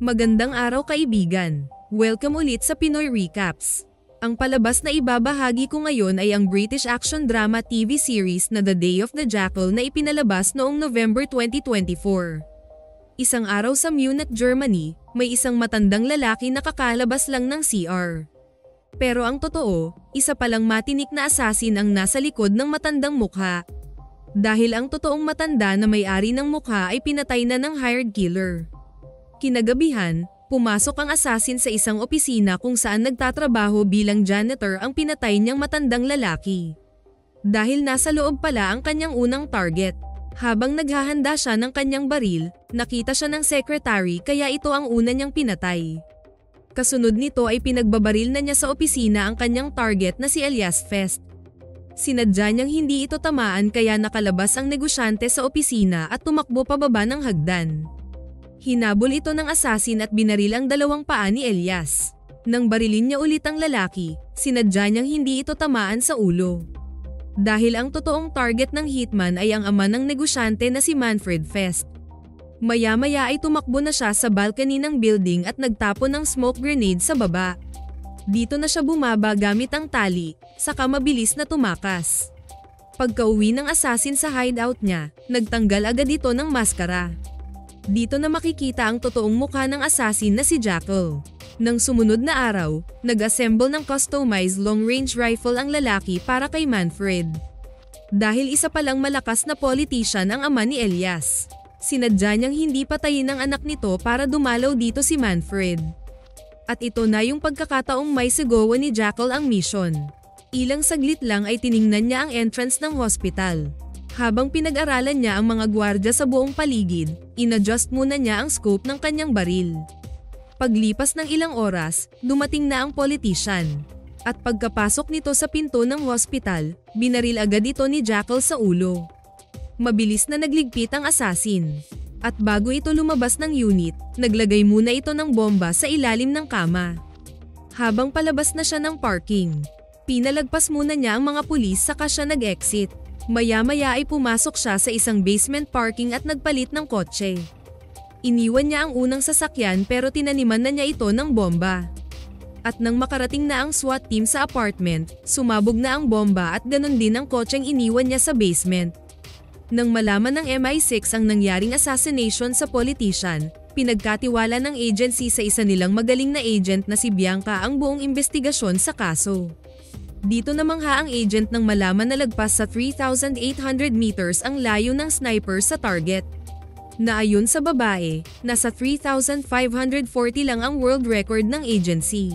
Magandang araw kaibigan. Welcome ulit sa Pinoy Recaps. Ang palabas na ibabahagi ko ngayon ay ang British action drama TV series na The Day of the Jackal na ipinalabas noong November 2024. Isang araw sa Munich, Germany, may isang matandang lalaki na kakalabas lang ng CR. Pero ang totoo, isa palang matinik na asasin ang nasa likod ng matandang mukha. Dahil ang totoong matanda na may-ari ng mukha ay pinatay na ng hired killer. Kinagabihan, pumasok ang asasin sa isang opisina kung saan nagtatrabaho bilang janitor ang pinatay niyang matandang lalaki. Dahil nasa loob pala ang kanyang unang target. Habang naghahanda siya ng kanyang baril, nakita siya ng secretary kaya ito ang una niyang pinatay. Kasunod nito ay pinagbabaril na niya sa opisina ang kanyang target na si Elias Fest. Sinadya niyang hindi ito tamaan kaya nakalabas ang negosyante sa opisina at tumakbo pababa ng hagdan. Hinabol ito ng asasin at binaril ang dalawang paa ni Elias. Nang barilin niya ulit ang lalaki, sinadya niyang hindi ito tamaan sa ulo. Dahil ang totoong target ng hitman ay ang ama ng negosyante na si Manfred Fest. Maya-maya ay tumakbo na siya sa balcony ng building at nagtapon ng smoke grenade sa baba. Dito na siya bumaba gamit ang tali, saka mabilis na tumakas. Pagka-uwi ng asasin sa hideout niya, nagtanggal agad ito ng maskara. Dito na makikita ang totoong mukha ng asasin na si Jackal. Nang sumunod na araw, nag-assemble ng customized long-range rifle ang lalaki para kay Manfred. Dahil isa palang malakas na politician ang ama ni Elias, sinadya niyang hindi patayin ang anak nito para dumalaw dito si Manfred. At ito na yung pagkakataong may sigawan ni Jackal ang mission. Ilang saglit lang ay tiningnan niya ang entrance ng hospital. Habang pinag-aralan niya ang mga gwardya sa buong paligid, in-adjust muna niya ang scope ng kanyang baril. Paglipas ng ilang oras, dumating na ang politician. At pagkapasok nito sa pinto ng hospital, binaril agad ito ni Jackal sa ulo. Mabilis na nagligpit ang asasin. At bago ito lumabas ng unit, naglagay muna ito ng bomba sa ilalim ng kama. Habang palabas na siya ng parking, pinalagpas muna niya ang mga pulis saka siya nag-exit. Maya-maya ay pumasok siya sa isang basement parking at nagpalit ng kotse. Iniwan niya ang unang sasakyan pero tinaniman na niya ito ng bomba. At nang makarating na ang SWAT team sa apartment, sumabog na ang bomba at ganon din ang kotseng iniwan niya sa basement. Nang malaman ng MI6 ang nangyaring assassination sa politician, pinagkatiwala ng agency sa isa nilang magaling na agent na si Bianca ang buong investigasyon sa kaso. Dito namangha ang agent nang malaman na lagpas sa 3,800 meters ang layo ng sniper sa target. Naayon sa babae, nasa 3,540 lang ang world record ng agency.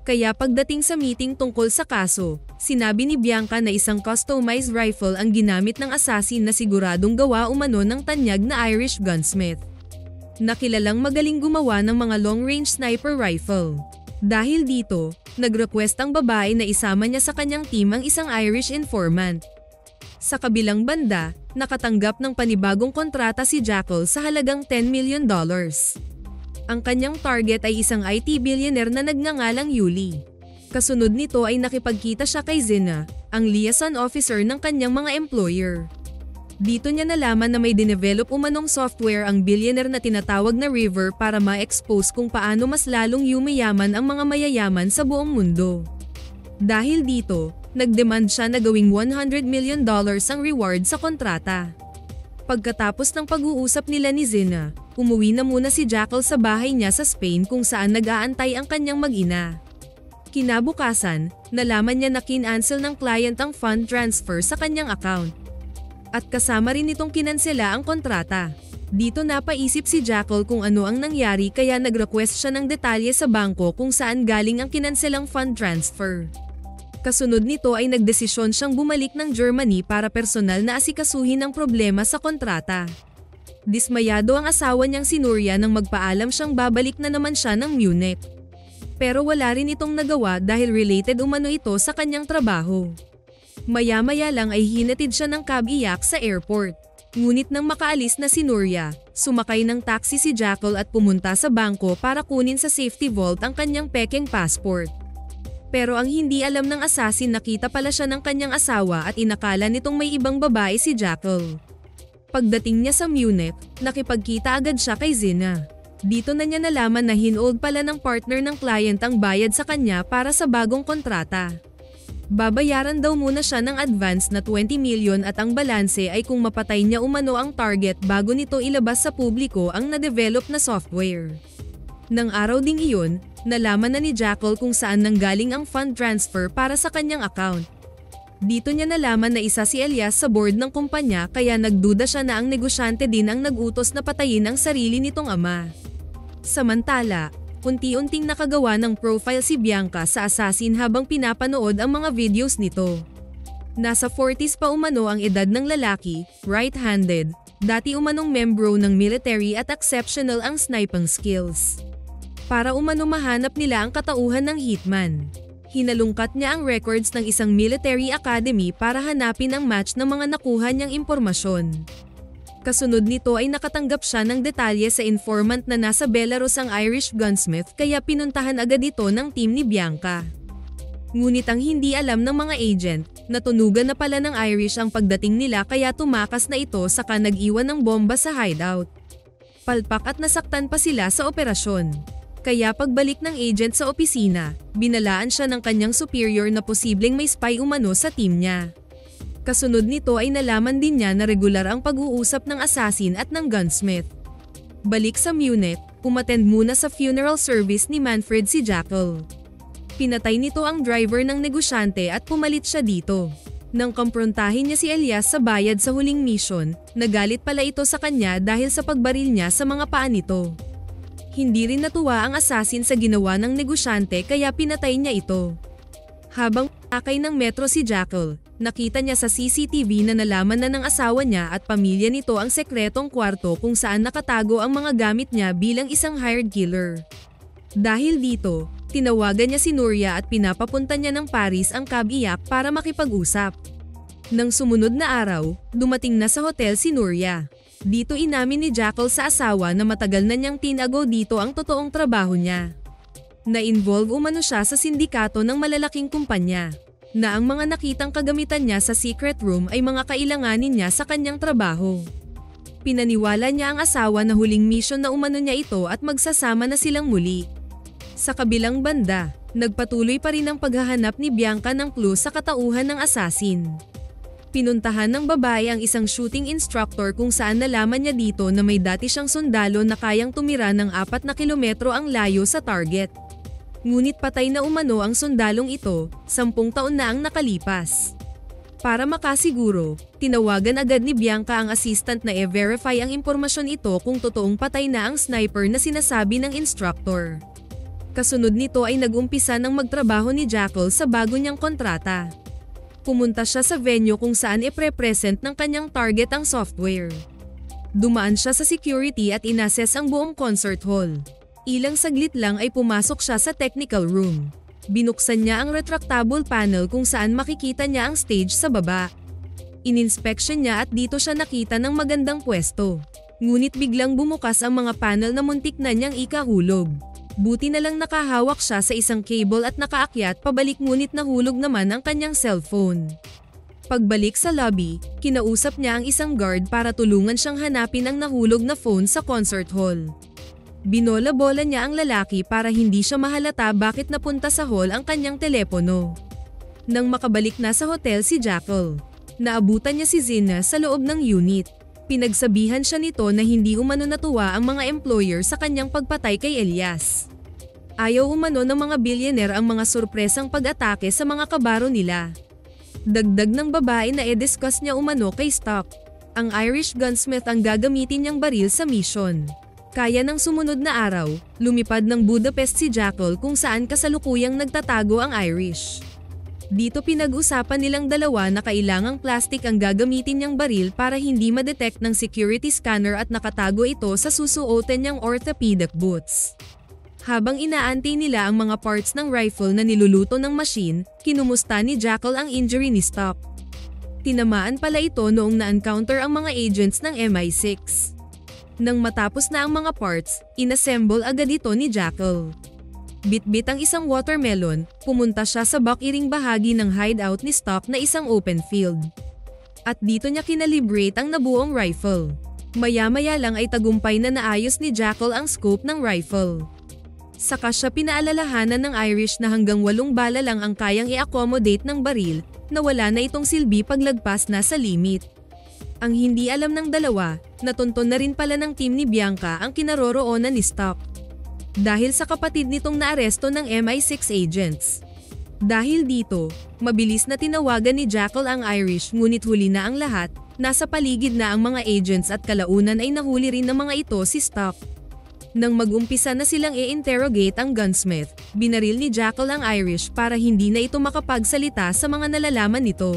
Kaya pagdating sa meeting tungkol sa kaso, sinabi ni Bianca na isang customized rifle ang ginamit ng assassin na siguradong gawa umano ng tanyag na Irish gunsmith. Nakilalang magaling gumawa ng mga long-range sniper rifle. Dahil dito, nag-request ang babae na isama niya sa kanyang team ang isang Irish informant. Sa kabilang banda, nakatanggap ng panibagong kontrata si Jackal sa halagang $10 million. Ang kanyang target ay isang IT billionaire na nagngangalang Yuli. Kasunod nito ay nakipagkita siya kay Zina, ang liaison officer ng kanyang mga employer. Dito niya nalaman na may dinevelop umanong software ang billionaire na tinatawag na River para ma-expose kung paano mas lalong yumayaman ang mga mayayaman sa buong mundo. Dahil dito, nagdemand siya na gawing $100 million ang reward sa kontrata. Pagkatapos ng pag-uusap nila ni Zina, umuwi na muna si Jackal sa bahay niya sa Spain kung saan nag-aantay ang kanyang mag-ina. Kinabukasan, nalaman niya na kinancel ng client ang fund transfer sa kanyang account. At kasama rin itong kinansela ang kontrata. Dito napaisip si Jackal kung ano ang nangyari kaya nag-request siya ng detalye sa bangko kung saan galing ang kinanselang fund transfer. Kasunod nito ay nagdesisyon siyang bumalik ng Germany para personal na asikasuhin ang problema sa kontrata. Dismayado ang asawa niyang si Nuria nang magpaalam siyang babalik na naman siya ng Munich. Pero wala rin itong nagawa dahil related umano ito sa kanyang trabaho. Maya-maya lang ay hinatid siya ng cab iyak sa airport. Ngunit nang makaalis na si Nuria, sumakay ng taxi si Jackal at pumunta sa bangko para kunin sa safety vault ang kanyang pekeng passport. Pero ang hindi alam ng assassin nakita pala siya ng kanyang asawa at inakala nitong may ibang babae si Jackal. Pagdating niya sa Munich, nakipagkita agad siya kay Zina. Dito na niya nalaman na hinold pala ng partner ng client ang bayad sa kanya para sa bagong kontrata. Babayaran daw muna siya ng advance na 20 million at ang balanse ay kung mapatay niya umano ang target bago nito ilabas sa publiko ang na-develop na software. Nang araw ding iyon, nalaman na ni Jackal kung saan nanggaling ang fund transfer para sa kanyang account. Dito niya nalaman na isa si Elias sa board ng kumpanya kaya nagduda siya na ang negosyante din ang nagutos na patayin ang sarili nitong ama. Samantala, unti-unting nakagawa ng profile si Bianca sa assassin habang pinapanood ang mga videos nito. Nasa 40s pa umano ang edad ng lalaki, right-handed, dati umanong membro ng military at exceptional ang sniping skills. Para umano mahanap nila ang katauhan ng hitman. Hinalungkat niya ang records ng isang military academy para hanapin ang match ng mga nakuha niyang impormasyon. Kasunod nito ay nakatanggap siya ng detalye sa informant na nasa Belarus ang Irish gunsmith kaya pinuntahan agad ito ng team ni Bianca. Ngunit ang hindi alam ng mga agent, natunugan na pala ng Irish ang pagdating nila kaya tumakas na ito saka nag-iwan ng bomba sa hideout. Palpak at nasaktan pa sila sa operasyon. Kaya pagbalik ng agent sa opisina, binalaan siya ng kanyang superior na posibleng may spy umano sa team niya. Kasunod nito ay nalaman din niya na regular ang pag-uusap ng assassin at ng gunsmith. Balik sa Munich, umattend muna sa funeral service ni Manfred si Jackal. Pinatay nito ang driver ng negosyante at pumalit siya dito. Nang kumprontahin niya si Elias sa bayad sa huling mission, nagalit pala ito sa kanya dahil sa pagbaril niya sa mga paa nito. Hindi rin natuwa ang assassin sa ginawa ng negosyante kaya pinatay niya ito. Habang akay ng metro si Jackal, nakita niya sa CCTV na nalaman na ng asawa niya at pamilya nito ang sekretong kwarto kung saan nakatago ang mga gamit niya bilang isang hired killer. Dahil dito, tinawagan niya si Nuria at pinapapunta niya ng Paris ang cab-iyak para makipag-usap. Nang sumunod na araw, dumating na sa hotel si Nuria. Dito inamin ni Jackal sa asawa na matagal na niyang tinago dito ang totoong trabaho niya. Na-involve umano siya sa sindikato ng malalaking kumpanya, na ang mga nakitang kagamitan niya sa secret room ay mga kailanganin niya sa kanyang trabaho. Pinaniwala niya ang asawa na huling mission na umano niya ito at magsasama na silang muli. Sa kabilang banda, nagpatuloy pa rin ang paghahanap ni Bianca ng clue sa katauhan ng assassin. Pinuntahan ng babae ang isang shooting instructor kung saan nalaman niya dito na may dati siyang sundalo na kayang tumira ng 4 na kilometro ang layo sa target. Ngunit patay na umano ang sundalong ito, 10 taon na ang nakalipas. Para makasiguro, tinawagan agad ni Bianca ang assistant na i-verify ang impormasyon ito kung totoong patay na ang sniper na sinasabi ng instructor. Kasunod nito ay nag-umpisa ng magtrabaho ni Jackal sa bago niyang kontrata. Pumunta siya sa venue kung saan ipre-present ng kanyang target ang software. Dumaan siya sa security at inassess ang buong concert hall. Ilang saglit lang ay pumasok siya sa technical room. Binuksan niya ang retractable panel kung saan makikita niya ang stage sa baba. Ininspeksyon niya at dito siya nakita ng magandang pwesto. Ngunit biglang bumukas ang mga panel na muntik na niyang ikahulog. Buti na lang nakahawak siya sa isang cable at nakaakyat pabalik ngunit nahulog naman ang kanyang cellphone. Pagbalik sa lobby, kinausap niya ang isang guard para tulungan siyang hanapin ang nahulog na phone sa concert hall. Binola-bola niya ang lalaki para hindi siya mahalata bakit napunta sa hall ang kanyang telepono. Nang makabalik na sa hotel si Jackal, naabutan niya si Zina sa loob ng unit. Pinagsabihan siya nito na hindi umano natuwa ang mga employer sa kanyang pagpatay kay Elias. Ayaw umano ng mga billionaire ang mga surpresang pag-atake sa mga kabaro nila. Dagdag ng babae na i-discuss niya umano kay Stock. Ang Irish gunsmith ang gagamitin niyang baril sa mission. Kaya ng sumunod na araw, lumipad ng Budapest si Jackal kung saan kasalukuyang nagtatago ang Irish. Dito pinag-usapan nilang dalawa na kailangang plastic ang gagamitin niyang baril para hindi ma-detect ng security scanner at nakatago ito sa susuotin niyang orthopedic boots. Habang inaantay nila ang mga parts ng rifle na niluluto ng machine, kinumusta ni Jackal ang injury ni Stock. Tinamaan pala ito noong na-encounter ang mga agents ng MI6. Nang matapos na ang mga parts, inassemble agad ito ni Jackal. Bitbit ang isang watermelon, pumunta siya sa back-iring bahagi ng hideout ni Stock na isang open field. At dito niya kinalibrate ang nabuong rifle. Maya-maya lang ay tagumpay na naayos ni Jackal ang scope ng rifle. Saka siya pinaalalahanan ng Irish na hanggang 8 bala lang ang kayang i-accommodate ng baril, na wala na itong silbi paglagpas na sa limit. Ang hindi alam ng dalawa, natunton na rin pala ng team ni Bianca ang kinaroroonan ni Stock. Dahil sa kapatid nitong naaresto ng MI6 agents. Dahil dito, mabilis na tinawagan ni Jackal ang Irish ngunit huli na ang lahat, nasa paligid na ang mga agents at kalaunan ay nahuli rin ng mga ito si Stock. Nang mag-umpisa na silang i-interrogate ang gunsmith, binaril ni Jackal ang Irish para hindi na ito makapagsalita sa mga nalalaman nito.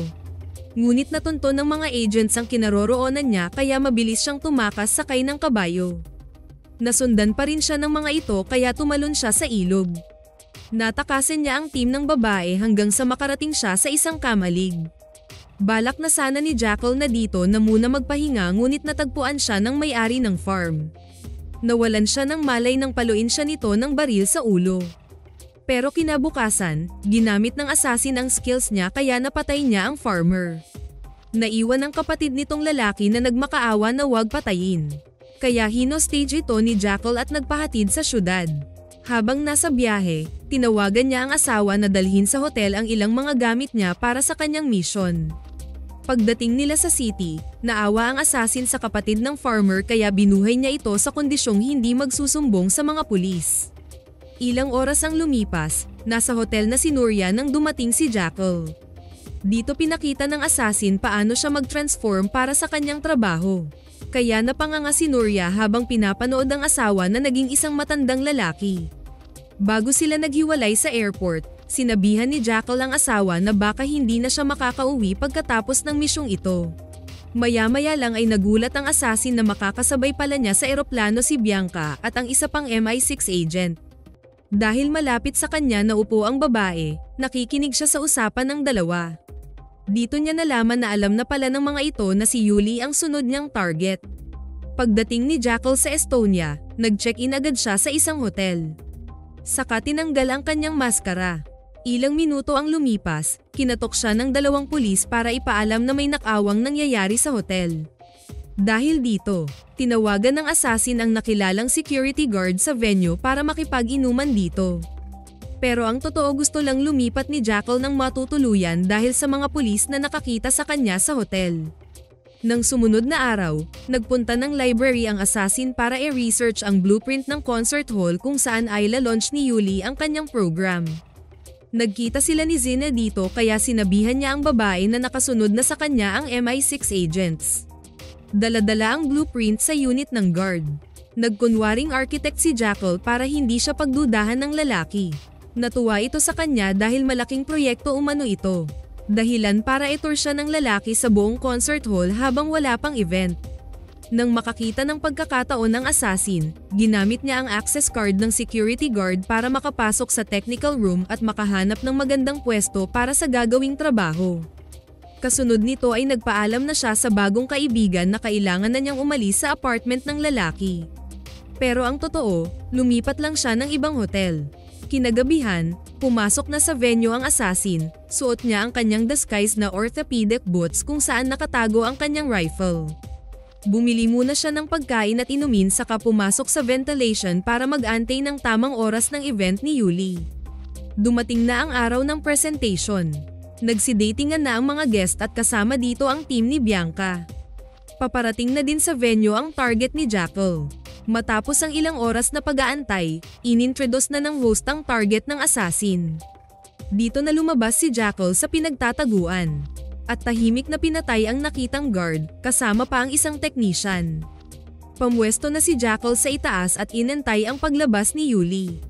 Ngunit natunton ng mga agents ang kinaroroonan niya kaya mabilis siyang tumakas sakay ng kabayo. Nasundan pa rin siya ng mga ito kaya tumalon siya sa ilog. Natakasan niya ang team ng babae hanggang sa makarating siya sa isang kamalig. Balak na sana ni Jackal na dito na muna magpahinga ngunit natagpuan siya ng may-ari ng farm. Nawalan siya ng malay nang paluin siya nito ng baril sa ulo. Pero kinabukasan, ginamit ng assassin ang skills niya kaya napatay niya ang farmer. Naiwan ang kapatid nitong lalaki na nagmakaawa na huwag patayin. Kaya hinostage ito ni Jackal at nagpahatid sa syudad. Habang nasa biyahe, tinawagan niya ang asawa na dalhin sa hotel ang ilang mga gamit niya para sa kanyang mission. Pagdating nila sa city, naawa ang assassin sa kapatid ng farmer kaya binuhay niya ito sa kondisyong hindi magsusumbong sa mga pulis. Ilang oras ang lumipas, nasa hotel na si Nuria nang dumating si Jackal. Dito pinakita ng assassin paano siya mag-transform para sa kanyang trabaho. Kaya napanganga si Nuria habang pinapanood ang asawa na naging isang matandang lalaki. Bago sila naghiwalay sa airport, sinabihan ni Jackal ang asawa na baka hindi na siya makakauwi pagkatapos ng misyong ito. Maya-maya lang ay nagulat ang assassin na makakasabay pala niya sa eroplano si Bianca at ang isa pang MI6 agent. Dahil malapit sa kanya na upo ang babae, nakikinig siya sa usapan ng dalawa. Dito niya nalaman na alam na pala ng mga ito na si Yuli ang sunod niyang target. Pagdating ni Jackal sa Estonia, nag-check-in agad siya sa isang hotel. Saka tinanggal ang kanyang maskara. Ilang minuto ang lumipas, kinatok siya ng 2 pulis para ipaalam na may nakawang nangyayari sa hotel. Dahil dito, tinawagan ng assassin ang nakilalang security guard sa venue para makipag-inuman dito. Pero ang totoo gusto lang lumipat ni Jackal ng matutuluyan dahil sa mga pulis na nakakita sa kanya sa hotel. Nang sumunod na araw, nagpunta ng library ang assassin para i-research ang blueprint ng concert hall kung saan ay la-launch ni Yuli ang kanyang program. Nagkita sila ni Zina dito kaya sinabihan niya ang babae na nakasunod na sa kanya ang MI6 agents. Dala-dala ang blueprint sa unit ng guard. Nagkunwaring architect si Jackal para hindi siya pagdudahan ng lalaki. Natuwa ito sa kanya dahil malaking proyekto umano ito. Dahilan para i-tour siya ng lalaki sa buong concert hall habang wala pang event. Nang makakita ng pagkakataon ng assassin, ginamit niya ang access card ng security guard para makapasok sa technical room at makahanap ng magandang pwesto para sa gagawing trabaho. Kasunod nito ay nagpaalam na siya sa bagong kaibigan na kailangan na niyang umalis sa apartment ng lalaki. Pero ang totoo, lumipat lang siya ng ibang hotel. Kinagabihan, pumasok na sa venue ang assassin, suot niya ang kanyang disguise na orthopedic boots kung saan nakatago ang kanyang rifle. Bumili muna siya ng pagkain at inumin saka pumasok sa ventilation para mag-antay ng tamang oras ng event ni Yuli. Dumating na ang araw ng presentation. Nagsidatingan na ang mga guest at kasama dito ang team ni Bianca. Paparating na din sa venue ang target ni Jackal. Matapos ang ilang oras na pag-aantay, inintroduce na ng host ang target ng assassin. Dito na lumabas si Jackal sa pinagtataguan. At tahimik na pinatay ang nakitang guard, kasama pa ang isang technician. Pamwesto na si Jackal sa itaas at inantay ang paglabas ni Yuli.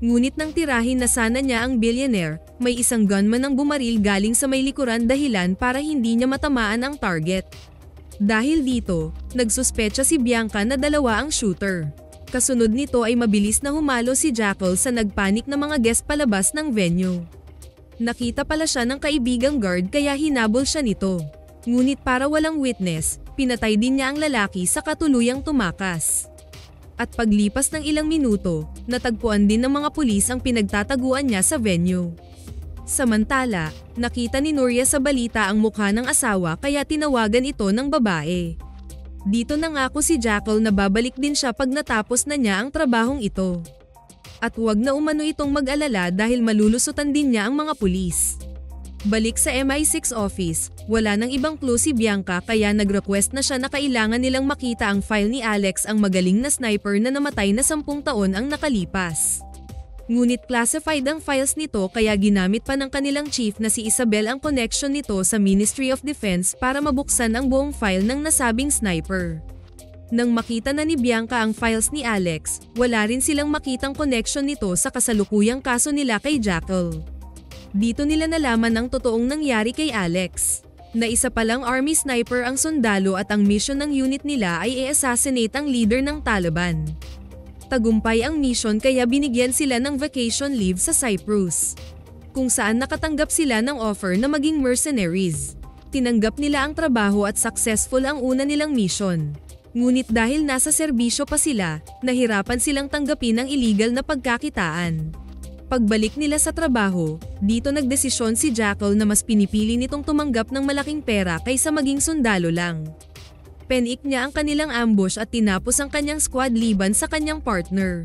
Ngunit nang tirahin na sana niya ang billionaire, may isang gunman ang bumaril galing sa may likuran dahilan para hindi niya matamaan ang target. Dahil dito, nagsuspecha si Bianca na 2 ang shooter. Kasunod nito ay mabilis na humalo si Jackal sa nagpanik na mga guest palabas ng venue. Nakita pala siya ng kaibigang guard kaya hinabol siya nito. Ngunit para walang witness, pinatay din niya ang lalaki sa katuluyang tumakas. At paglipas ng ilang minuto, natagpuan din ng mga pulis ang pinagtataguan niya sa venue. Samantala, nakita ni Nuria sa balita ang mukha ng asawa kaya tinawagan ito ng babae. Dito nangako si Jackal na babalik din siya pag natapos na niya ang trabahong ito. At huwag na umano itong mag-alala dahil malulusutan din niya ang mga pulis. Balik sa MI6 office, wala nang ibang clue si Bianca kaya nag-request na siya na kailangan nilang makita ang file ni Alex, ang magaling na sniper na namatay na 10 taon ang nakalipas. Ngunit classified ang files nito kaya ginamit pa ng kanilang chief na si Isabel ang connection nito sa Ministry of Defense para mabuksan ang buong file ng nasabing sniper. Nang makita na ni Bianca ang files ni Alex, wala rin silang makitang connection nito sa kasalukuyang kaso nila kay Jackal. Dito nila nalaman ang totoong nangyari kay Alex, na isa palang army sniper ang sundalo at ang mission ng unit nila ay i-assassinate ang leader ng Taliban. Tagumpay ang mission kaya binigyan sila ng vacation leave sa Cyprus, kung saan nakatanggap sila ng offer na maging mercenaries. Tinanggap nila ang trabaho at successful ang una nilang mission. Ngunit dahil nasa serbisyo pa sila, nahirapan silang tanggapin ang illegal na pagkakitaan. Pagbalik nila sa trabaho, dito nagdesisyon si Jackal na mas pinipili nitong tumanggap ng malaking pera kaysa maging sundalo lang. Penik niya ang kanilang ambush at tinapos ang kanyang squad liban sa kanyang partner.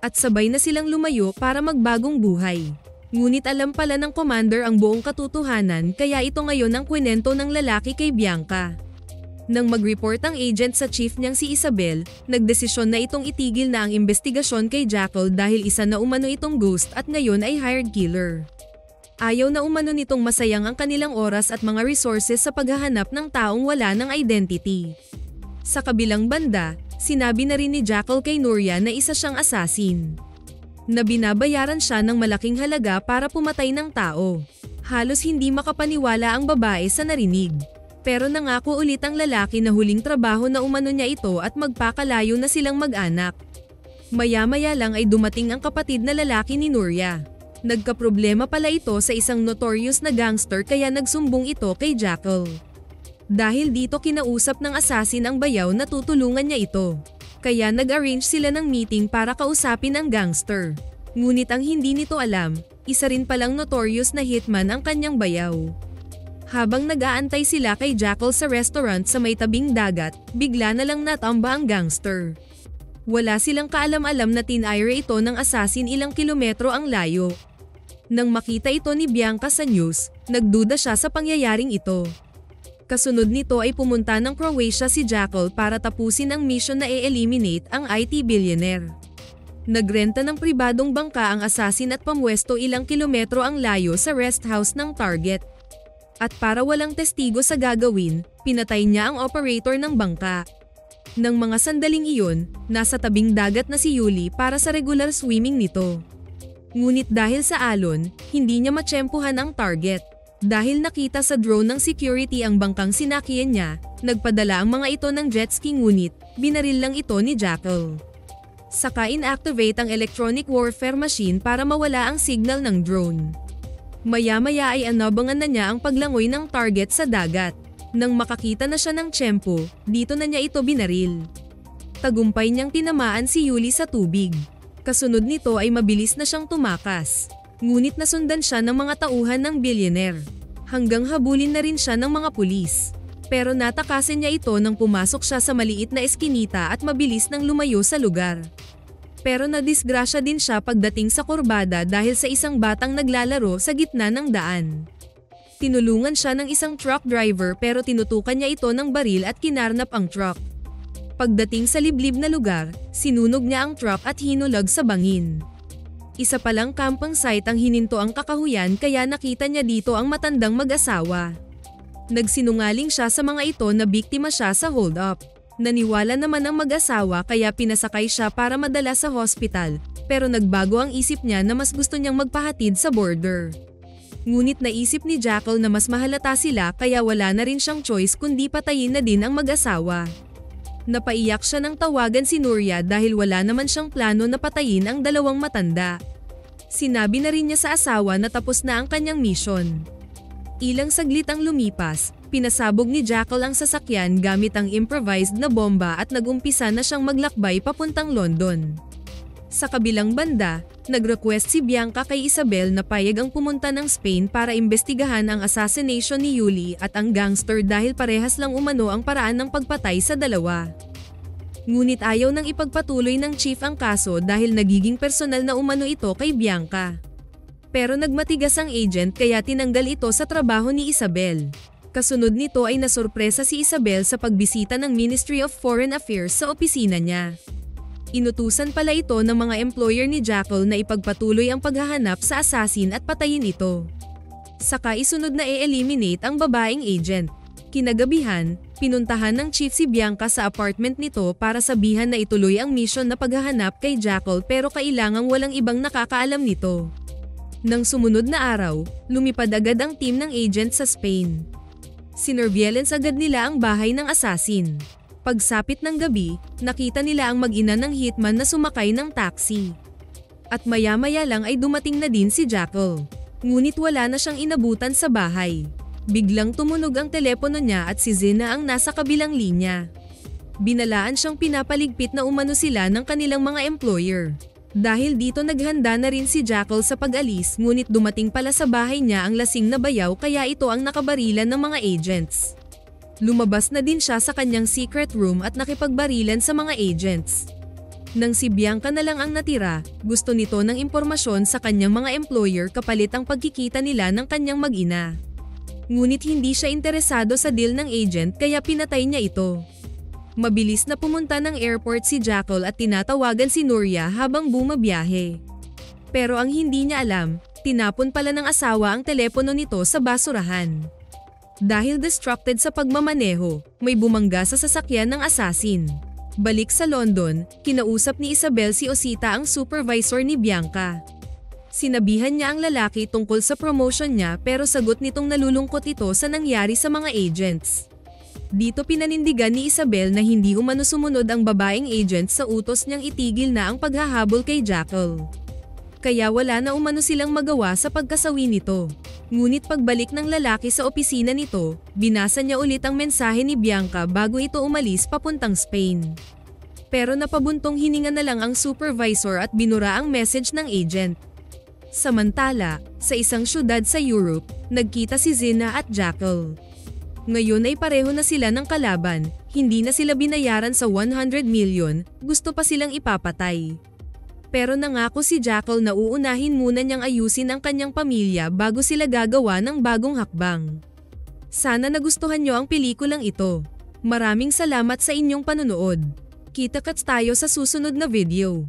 At sabay na silang lumayo para magbagong buhay. Ngunit alam pala ng commander ang buong katotohanan kaya ito ngayon ang kwento ng lalaki kay Bianca. Nang mag-report ang agent sa chief niyang si Isabel, nagdesisyon na itong itigil na ang investigasyon kay Jackal dahil isa na umano itong ghost at ngayon ay hired killer. Ayaw na umano nitong masayang ang kanilang oras at mga resources sa paghahanap ng taong wala ng identity. Sa kabilang banda, sinabi na rin ni Jackal kay Nuria na isa siyang assassin, na binabayaran siya ng malaking halaga para pumatay ng tao. Halos hindi makapaniwala ang babae sa narinig. Pero nangako ulit ang lalaki na huling trabaho na umano niya ito at magpakalayo na silang mag-anak. Maya-maya lang ay dumating ang kapatid na lalaki ni Nuria. Nagkaproblema pala ito sa isang notorious na gangster kaya nagsumbong ito kay Jackal. Dahil dito kinausap ng assassin ang bayaw na tutulungan niya ito. Kaya nag-arrange sila ng meeting para kausapin ang gangster. Ngunit ang hindi nito alam, isa rin palang notorious na hitman ang kanyang bayaw. Habang nag-aantay sila kay Jackal sa restaurant sa may tabing dagat, bigla na lang natamba ang gangster. Wala silang kaalam-alam na tinire ito ng assassin ilang kilometro ang layo. Nang makita ito ni Bianca sa news, nagduda siya sa pangyayaring ito. Kasunod nito ay pumunta ng Croatia si Jackal para tapusin ang mission na i-eliminate ang IT billionaire. Nagrenta ng pribadong bangka ang assassin at pamwesto ilang kilometro ang layo sa rest house ng target. At para walang testigo sa gagawin, pinatay niya ang operator ng bangka. Nang mga sandaling iyon, nasa tabing dagat na si Yuli para sa regular swimming nito. Ngunit dahil sa alon, hindi niya matsyempuhan ang target. Dahil nakita sa drone ng security ang bangkang sinakyan niya, nagpadala ang mga ito ng jet ski ngunit, binaril lang ito ni Jackal. Saka inactivate ang electronic warfare machine para mawala ang signal ng drone. Maya-maya ay anabangan na niya ang paglangoy ng target sa dagat. Nang makakita na siya ng tiyempo, dito na niya ito binaril. Tagumpay niyang tinamaan si Yuli sa tubig. Kasunod nito ay mabilis na siyang tumakas. Ngunit nasundan siya ng mga tauhan ng billionaire. Hanggang habulin na rin siya ng mga pulis. Pero natakasin niya ito nang pumasok siya sa maliit na eskinita at mabilis nang lumayo sa lugar. Pero nadisgrasya din siya pagdating sa kurbada dahil sa isang batang naglalaro sa gitna ng daan. Tinulungan siya ng isang truck driver pero tinutukan niya ito ng baril at kinarnap ang truck. Pagdating sa liblib na lugar, sinunog niya ang truck at hinulag sa bangin. Isa palang camping site ang hininto ang kakahuyan kaya nakita niya dito ang matandang mag-asawa. Nagsinungaling siya sa mga ito na biktima siya sa hold-up. Naniwala naman ang mag-asawa kaya pinasakay siya para madala sa hospital, pero nagbago ang isip niya na mas gusto niyang magpahatid sa border. Ngunit naisip ni Jackal na mas mahalata sila kaya wala na rin siyang choice kundi patayin na din ang mag-asawa. Napaiyak siya nang tawagan si Nuria dahil wala naman siyang plano na patayin ang dalawang matanda. Sinabi na rin niya sa asawa na tapos na ang kanyang mission. Ilang saglit ang lumipas, pinasabog ni Jackal ang sasakyan gamit ang improvised na bomba at nagumpisa na siyang maglakbay papuntang London. Sa kabilang banda, nag-request si Bianca kay Isabel na payag ang pumunta ng Spain para imbestigahan ang assassination ni Yuli at ang gangster dahil parehas lang umano ang paraan ng pagpatay sa dalawa. Ngunit ayaw nang ipagpatuloy ng chief ang kaso dahil nagiging personal na umano ito kay Bianca. Pero nagmatigas ang agent kaya tinanggal ito sa trabaho ni Isabel. Kasunod nito ay nasurpresa si Isabel sa pagbisita ng Ministry of Foreign Affairs sa opisina niya. Inutusan pala ito ng mga employer ni Jackal na ipagpatuloy ang paghahanap sa assassin at patayin ito. Saka isunod na i-eliminate ang babaeng agent. Kinagabihan, pinuntahan ng chief si Bianca sa apartment nito para sabihan na ituloy ang mission na paghahanap kay Jackal pero kailangang walang ibang nakakaalam nito. Nang sumunod na araw, lumipad agad ang team ng agent sa Spain. Sinerveillance agad nila ang bahay ng assassin. Pagsapit ng gabi, nakita nila ang mag-ina ng hitman na sumakay ng taxi. At maya-maya lang ay dumating na din si Jackal. Ngunit wala na siyang inabutan sa bahay. Biglang tumunog ang telepono niya at si Zina ang nasa kabilang linya. Binalaan siyang pinapaligpit na umano sila ng kanilang mga employer. Dahil dito naghanda na rin si Jackal sa pag-alis ngunit dumating pala sa bahay niya ang lasing na bayaw kaya ito ang nakabarilan ng mga agents. Lumabas na din siya sa kanyang secret room at nakipagbarilan sa mga agents. Nang si Bianca na lang ang natira, gusto nito ng impormasyon sa kanyang mga employer kapalit ang pagkikita nila ng kanyang mag-ina. Ngunit hindi siya interesado sa deal ng agent kaya pinatay niya ito. Mabilis na pumunta ng airport si Jackal at tinatawagan si Nuria habang bumabiyahe. Pero ang hindi niya alam, tinapon pala ng asawa ang telepono nito sa basurahan. Dahil distracted sa pagmamaneho, may bumangga sa sasakyan ng assassin. Balik sa London, kinausap ni Isabel si Osita ang supervisor ni Bianca. Sinabihan niya ang lalaki tungkol sa promotion niya pero sagot nitong nalulungkot ito sa nangyari sa mga agents. Dito pinanindigan ni Isabel na hindi umano sumunod ang babaeng agent sa utos niyang itigil na ang paghahabol kay Jackal. Kaya wala na umano silang magawa sa pagkasawi nito. Ngunit pagbalik ng lalaki sa opisina nito, binasa niya ulit ang mensahe ni Bianca bago ito umalis papuntang Spain. Pero napabuntong hininga na lang ang supervisor at binura ang message ng agent. Samantala, sa isang syudad sa Europe, nagkita si Zina at Jackal. Ngayon ay pareho na sila ng kalaban, hindi na sila binayaran sa 100 million, gusto pa silang ipapatay. Pero nangako si Jackal na uunahin muna niyang ayusin ang kanyang pamilya bago sila gagawa ng bagong hakbang. Sana nagustuhan niyo ang pelikulang ito. Maraming salamat sa inyong panonood. Kita-kits tayo sa susunod na video.